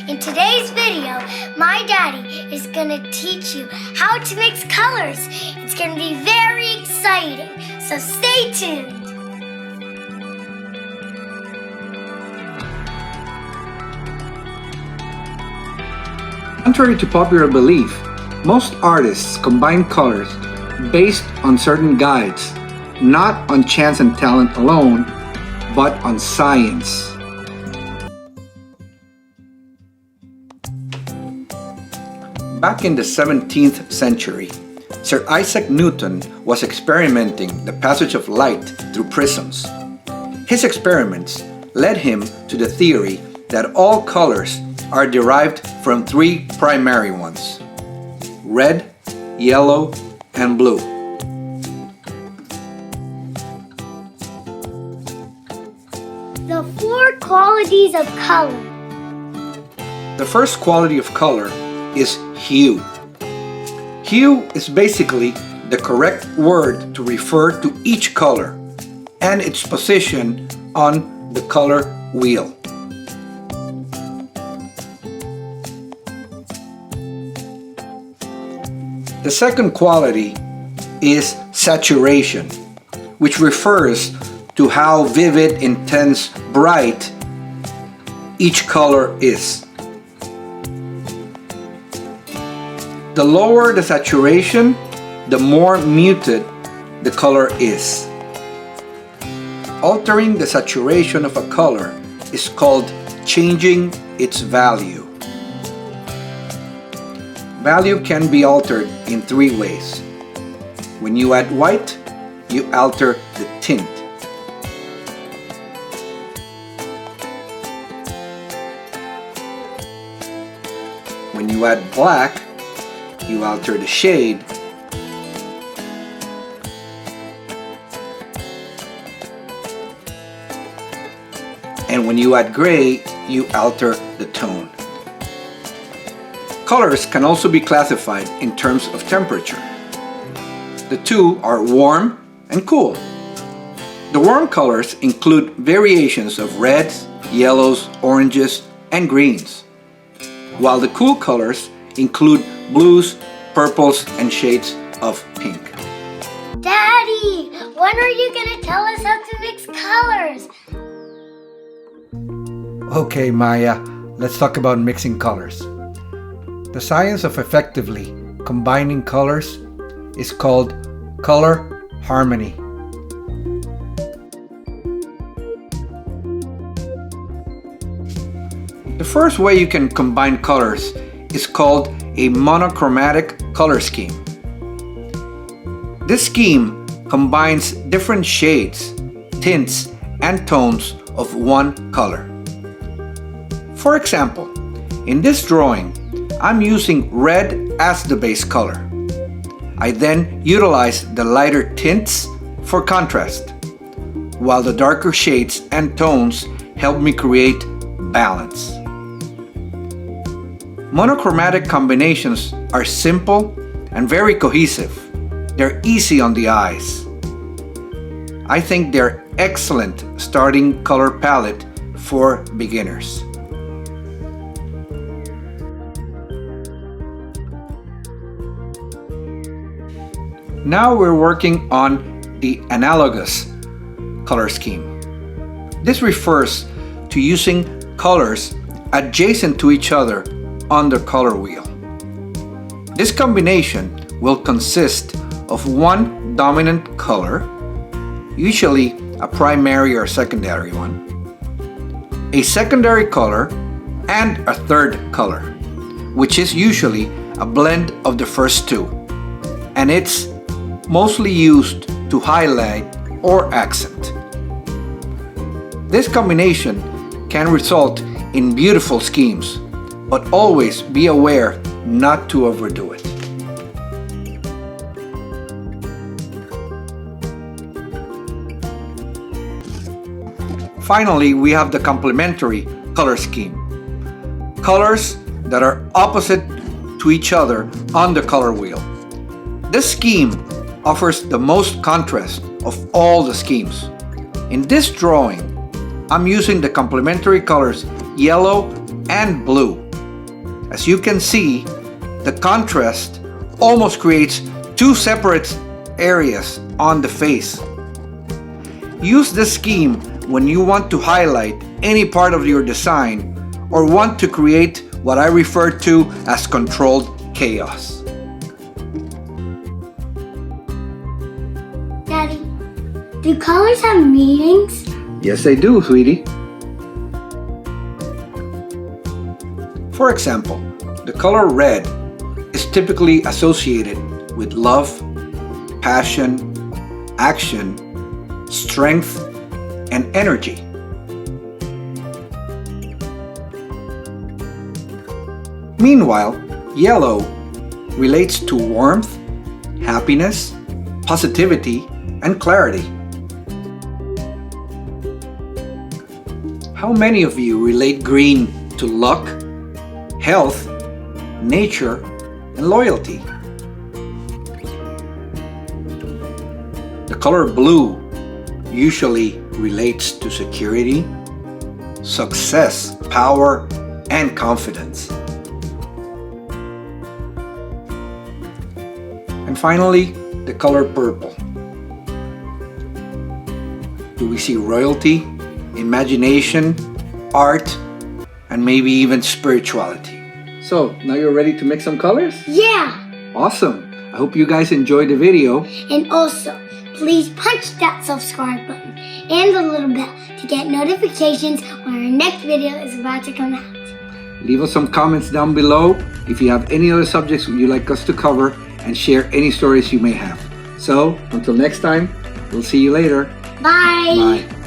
In today's video, my daddy is gonna teach you how to mix colors. It's gonna be very exciting, so stay tuned. Contrary to popular belief, most artists combine colors based on certain guides, not on chance and talent alone, but on science. Back in the 17th century, Sir Isaac Newton was experimenting the passage of light through prisms. His experiments led him to the theory that all colors are derived from three primary ones: red, yellow, and blue. The four qualities of color. The first quality of color is hue. Hue is basically the correct word to refer to each color and its position on the color wheel. The second quality is saturation, which refers to how vivid, intense, bright each color is. The lower the saturation, the more muted the color is. Altering the saturation of a color is called changing its value. Value can be altered in three ways. When you add white, you alter the tint. When you add black, you alter the shade. And when you add gray, you alter the tone. Colors can also be classified in terms of temperature. The two are warm and cool. The warm colors include variations of reds, yellows, oranges, and greens, while the cool colors include blues, purples, and shades of pink. Daddy, when are you gonna tell us how to mix colors? Okay, Maya, let's talk about mixing colors. The science of effectively combining colors is called color harmony. The first way you can combine colors is called a monochromatic color scheme. This scheme combines different shades, tints, and tones of one color. For example, in this drawing, I'm using red as the base color. I then utilize the lighter tints for contrast, while the darker shades and tones help me create balance. Monochromatic combinations are simple and very cohesive. They're easy on the eyes. I think they're excellent starting color palette for beginners. Now we're working on the analogous color scheme. This refers to using colors adjacent to each other on the color wheel. This combination will consist of one dominant color, usually a primary or secondary one, a secondary color, and a third color, which is usually a blend of the first two, and it's mostly used to highlight or accent. This combination can result in beautiful schemes, but always be aware not to overdo it. Finally, we have the complementary color scheme. Colors that are opposite to each other on the color wheel. This scheme offers the most contrast of all the schemes. In this drawing, I'm using the complementary colors yellow and blue. As you can see, the contrast almost creates two separate areas on the face. Use this scheme when you want to highlight any part of your design or want to create what I refer to as controlled chaos. Daddy, do colors have meanings? Yes, they do, sweetie. For example, the color red is typically associated with love, passion, action, strength, and energy. Meanwhile, yellow relates to warmth, happiness, positivity, and clarity. How many of you relate green to luck, health, nature, and loyalty? The color blue usually relates to security, success, power, and confidence. And finally, the color purple. Do we see royalty, imagination, art, and maybe even spirituality? So, now you're ready to mix some colors? Yeah! Awesome! I hope you guys enjoyed the video. And also, please punch that subscribe button and the little bell to get notifications when our next video is about to come out. Leave us some comments down below if you have any other subjects you'd like us to cover, and share any stories you may have. So, until next time, we'll see you later. Bye! Bye.